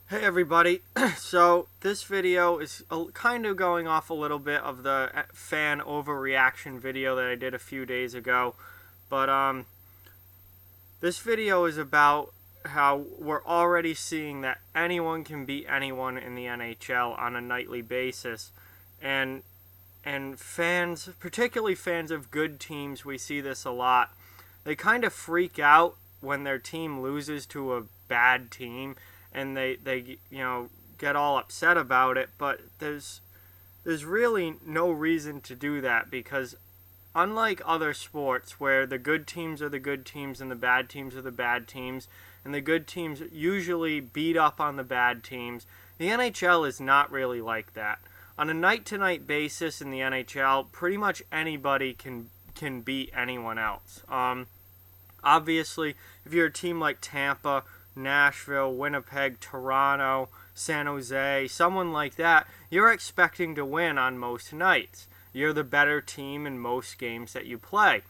Hey everybody, so this video is kind of going off a little bit of the fan overreaction video that I did a few days ago, but this video is about how we're already seeing that anyone can beat anyone in the NHL on a nightly basis, and fans, particularly fans of good teams, we see this a lot. They kind of freak out when their team loses to a bad team, and they get all upset about it. But there's really no reason to do that, because unlike other sports where the good teams are the good teams and the bad teams are the bad teams, and the good teams usually beat up on the bad teams, the NHL is not really like that. On a night-to-night basis in the NHL, pretty much anybody can beat anyone else. Obviously, if you're a team like Tampa, Nashville, Winnipeg, Toronto, San Jose, someone like that, you're expecting to win on most nights. You're the better team in most games that you play.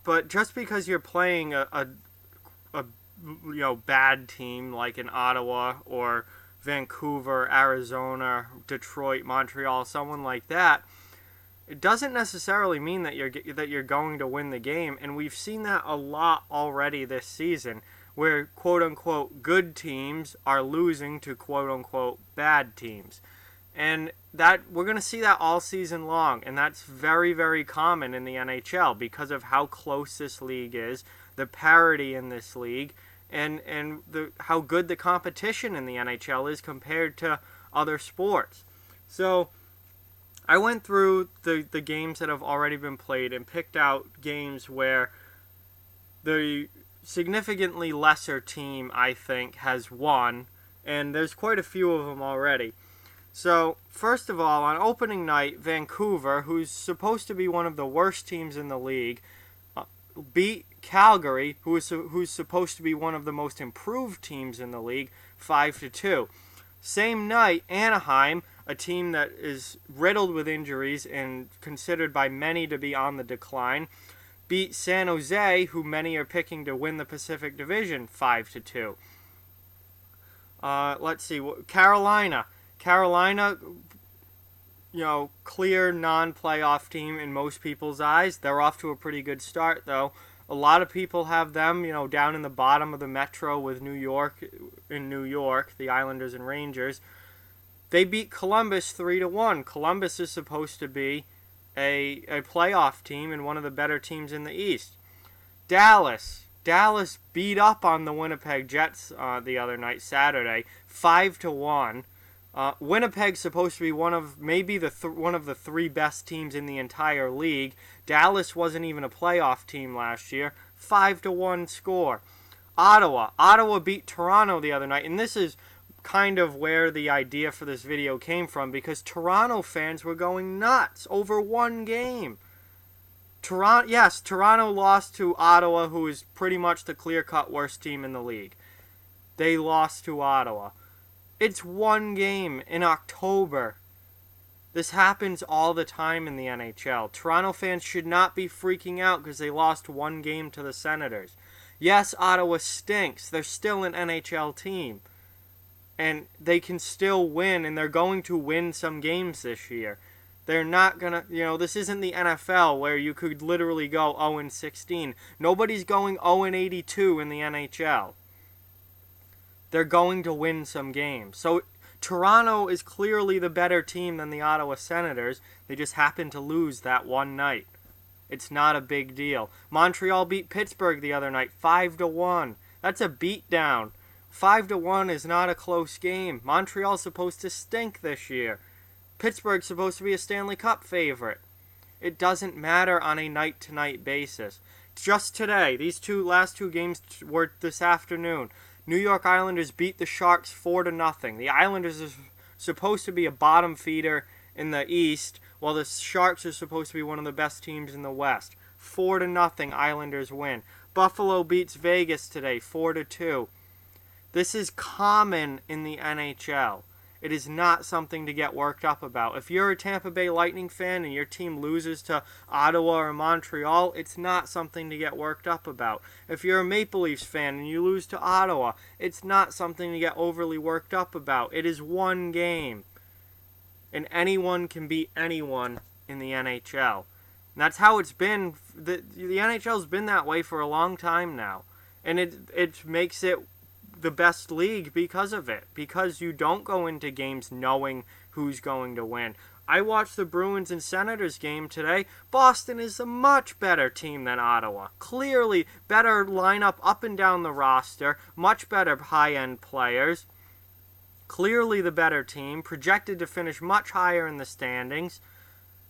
But just because you're playing a bad team like in Ottawa or Vancouver, Arizona, Detroit, Montreal, someone like that, it doesn't necessarily mean that you're going to win the game, and we've seen that a lot already this season, where quote-unquote good teams are losing to quote-unquote bad teams. And that we're going to see that all season long, and that's very, very common in the NHL because of how close this league is, the parity in this league, and how good the competition in the NHL is compared to other sports. So I went through the games that have already been played and picked out games where the significantly lesser team, I think, has won, and there's quite a few of them already. So, first of all, on opening night, Vancouver, who's supposed to be one of the worst teams in the league, beat Calgary, who's supposed to be one of the most improved teams in the league, 5-2. Same night, Anaheim, a team that is riddled with injuries and considered by many to be on the decline, beat San Jose, who many are picking to win the Pacific Division, 5-2. Let's see, Carolina, clear non-playoff team in most people's eyes. They're off to a pretty good start, though. A lot of people have them, down in the bottom of the Metro with New York, the Islanders and Rangers. They beat Columbus 3-1. Columbus is supposed to be a playoff team and one of the better teams in the East. Dallas beat up on the Winnipeg Jets the other night, Saturday, 5-1. Winnipeg's supposed to be one of the three best teams in the entire league. Dallas wasn't even a playoff team last year. 5-1 score. Ottawa beat Toronto the other night, and this is kind of where the idea for this video came from, because Toronto fans were going nuts over one game. Toronto lost to Ottawa, who is pretty much the clear-cut worst team in the league. They lost to Ottawa. It's one game in October. This happens all the time in the NHL. Toronto fans should not be freaking out because they lost one game to the Senators. Yes, Ottawa stinks. They're still an NHL team. And they can still win, and they're going to win some games this year. They're not going to, this isn't the NFL where you could literally go 0-16. Nobody's going 0-82 in the NHL. They're going to win some games. So Toronto is clearly the better team than the Ottawa Senators. They just happened to lose that one night. It's not a big deal. Montreal beat Pittsburgh the other night, 5-1. That's a beatdown. 5-1 is not a close game. Montreal's supposed to stink this year. Pittsburgh's supposed to be a Stanley Cup favorite. It doesn't matter on a night-to-night basis. Just today, these last two games were this afternoon. New York Islanders beat the Sharks 4-0. The Islanders are supposed to be a bottom feeder in the East, while the Sharks are supposed to be one of the best teams in the West. 4-0 Islanders win. Buffalo beats Vegas today, 4-2. This is common in the NHL. It is not something to get worked up about. If you're a Tampa Bay Lightning fan and your team loses to Ottawa or Montreal, it's not something to get worked up about. If you're a Maple Leafs fan and you lose to Ottawa, it's not something to get overly worked up about. It is one game. And anyone can beat anyone in the NHL. And that's how it's been. The NHL's been that way for a long time now. And it makes it the best league because of it. Because you don't go into games knowing who's going to win. I watched the Bruins and Senators game today. Boston is a much better team than Ottawa. Clearly better lineup up and down the roster. Much better high-end players. Clearly the better team, projected to finish much higher in the standings.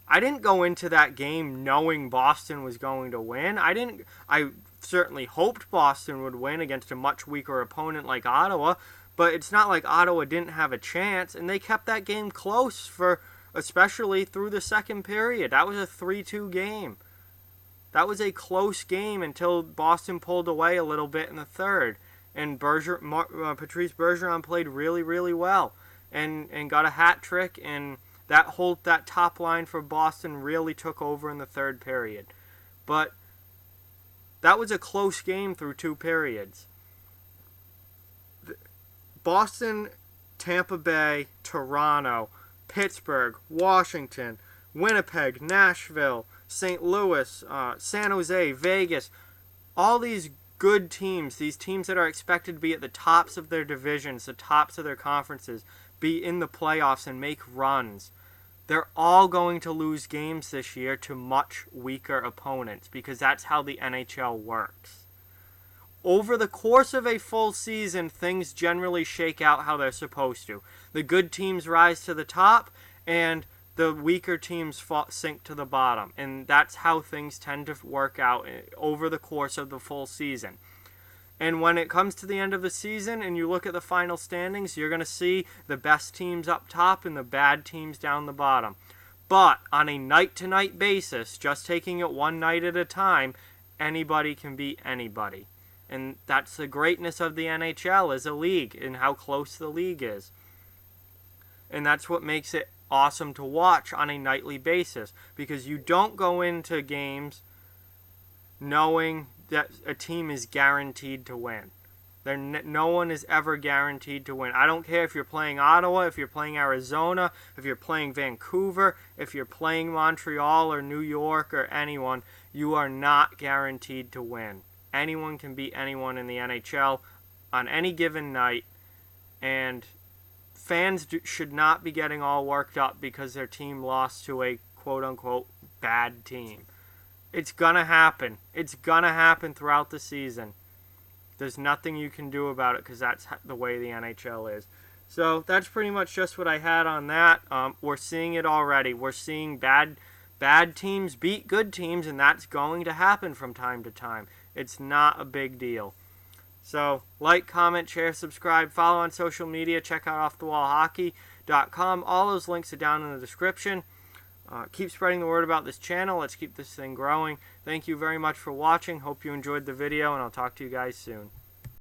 I didn't go into that game knowing Boston was going to win. I certainly hoped Boston would win against a much weaker opponent like Ottawa, but it's not like Ottawa didn't have a chance, and they kept that game close especially through the second period. That was a 3-2 game. That was a close game until Boston pulled away a little bit in the third. And Patrice Bergeron played really, really well and got a hat trick, and that top line for Boston really took over in the third period. But that was a close game through 2 periods. Boston, Tampa Bay, Toronto, Pittsburgh, Washington, Winnipeg, Nashville, St. Louis, San Jose, Vegas, all these good teams, these teams that are expected to be at the tops of their divisions, the tops of their conferences, be in the playoffs and make runs. They're all going to lose games this year to much weaker opponents because that's how the NHL works. Over the course of a full season, things generally shake out how they're supposed to. The good teams rise to the top, and the weaker teams sink to the bottom. And that's how things tend to work out over the course of the full season. And when it comes to the end of the season and you look at the final standings, you're going to see the best teams up top and the bad teams down the bottom. But on a night-to-night basis, just taking it one night at a time, anybody can beat anybody. And that's the greatness of the NHL as a league and how close the league is. And that's what makes it awesome to watch on a nightly basis, because you don't go into games knowing that a team is guaranteed to win. No one is ever guaranteed to win. I don't care if you're playing Ottawa, if you're playing Arizona, if you're playing Vancouver, if you're playing Montreal or New York or anyone, you are not guaranteed to win. Anyone can beat anyone in the NHL on any given night, and fans should not be getting all worked up because their team lost to a quote-unquote bad team. It's going to happen. It's going to happen throughout the season. There's nothing you can do about it because that's the way the NHL is. So that's pretty much just what I had on that. We're seeing it already. We're seeing bad teams beat good teams, and that's going to happen from time to time. It's not a big deal. So like, comment, share, subscribe, follow on social media, check out offthewallhockey.com. All those links are down in the description. Keep spreading the word about this channel. Let's keep this thing growing. Thank you very much for watching. Hope you enjoyed the video, and I'll talk to you guys soon.